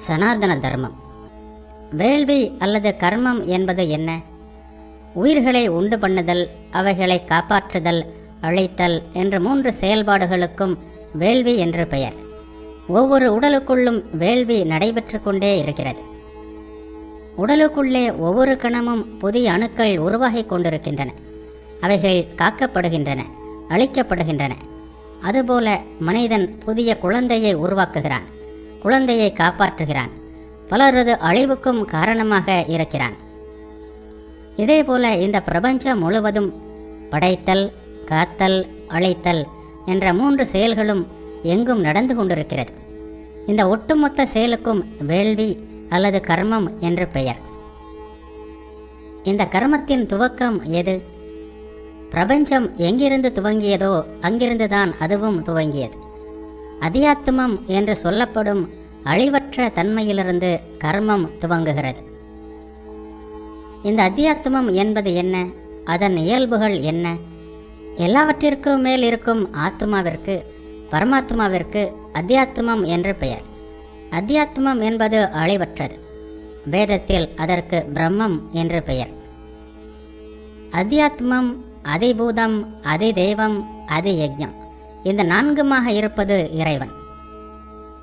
சனாதன தர்மம். வேள்வி அல்லது கர்மம் என்பது என்ன? உயிர்களை உண்டு பண்ணுதல், அவைகளை காப்பாற்றுதல், அழித்தல் என்ற 3 செயல்பாடுகளுக்கும் வேள்வி என்று பெயர். ஒவ்வொரு உடலுக்குள்ளும் வேள்வி நடைபெற்று கொண்டே இருக்கிறது. உடலுக்குள்ளே ஒவ்வொரு கணமும் புதிய அணுக்கள் உருவாகி கொண்டிருக்கின்றன. அவைகள் காக்கப்படுகின்றன, அழிக்கப்படுகின்றன. அதுபோல மனிதன் புதிய குழந்தையை உருவாக்குகிறான், குழந்தையை காப்பாற்றுகிறான், பலரது அழிவுக்கும் காரணமாக இருக்கிறான். இதேபோல இந்த பிரபஞ்சம் முழுவதும் படைத்தல், காத்தல், அழித்தல் என்ற 3 செயல்களும் எங்கும் நடந்து கொண்டிருக்கிறது. இந்த ஒட்டுமொத்த செயலுக்கும் வேள்வி அல்லது கர்மம் என்று பெயர். இந்த கர்மத்தின் துவக்கம் எது? பிரபஞ்சம் எங்கிருந்து துவங்கியதோ அங்கிருந்துதான் அதுவும் துவங்கியது. அத்தியாத்மம் என்று சொல்லப்படும் அழிவற்ற தன்மையிலிருந்து கர்மம் துவங்குகிறது. இந்த அத்தியாத்மம் என்பது என்ன? அதன் இயல்புகள் என்ன? எல்லாவற்றிற்கும் மேல் இருக்கும் ஆத்மாவிற்கு, பரமாத்மாவிற்கு அத்தியாத்மம் என்று பெயர். அத்தியாத்மம் என்பது அழிவற்றது. வேதத்தில் அதற்கு பிரம்மம் என்று பெயர். அத்தியாத்மம், அதிபூதம், அதிதெய்வம், அதியஜ்ஞம் இந்த 4மாக இருப்பது இறைவன்.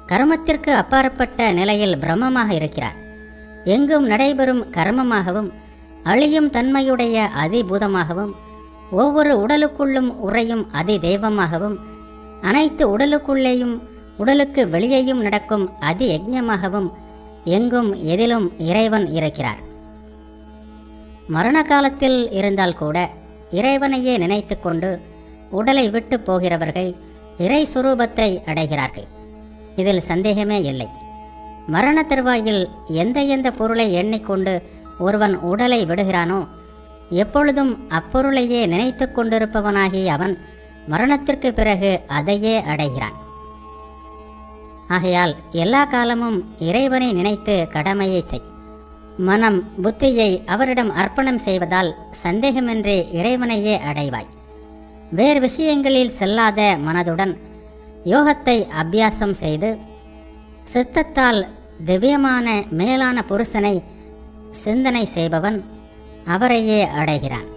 கர்மத்திற்கு அப்பாற்பட்ட நிலையில் பிரம்மமாக இருக்கிறார். எங்கும் நடைபெறும் கர்மமாகவும் அழியும் தன்மையுடைய அதிபூதமாகவும் ஒவ்வொரு உடலுக்குள்ளும் உறையும் அதிதெய்வமாகவும் அனைத்து உடலுக்குள்ளேயும் உடலுக்கு வெளியேயும் நடக்கும் அதியஜ்ஞமாகவும் எங்கும் எதிலும் இறைவன் இருக்கிறார். மரண காலத்தில் இருந்தால் கூட இறைவனையே நினைத்து கொண்டு உடலை விட்டு போகிறவர்கள் இறை சுரூபத்தை அடைகிறார்கள். இதில் சந்தேகமே இல்லை. மரண தருவாயில் எந்த பொருளை எண்ணிக்கொண்டு ஒருவன் உடலை விடுகிறானோ எப்பொழுதும் அப்பொருளையே நினைத்து கொண்டிருப்பவனாகி அவன் மரணத்திற்கு பிறகு அதையே அடைகிறான். ஆகையால் எல்லா காலமும் இறைவனை நினைத்து கடமையை செய். மனம், புத்தியை அவரிடம் அர்ப்பணம் செய்வதால் சந்தேகமின்றி இறைவனையே அடைவாய். வேறு விஷயங்களில் செல்லாத மனதுடன் யோகத்தை அபியாசம் செய்து சித்தத்தால் திவ்யமான மேலான புருஷனை சிந்தனை செய்பவன் அவரையே அடைகிறான்.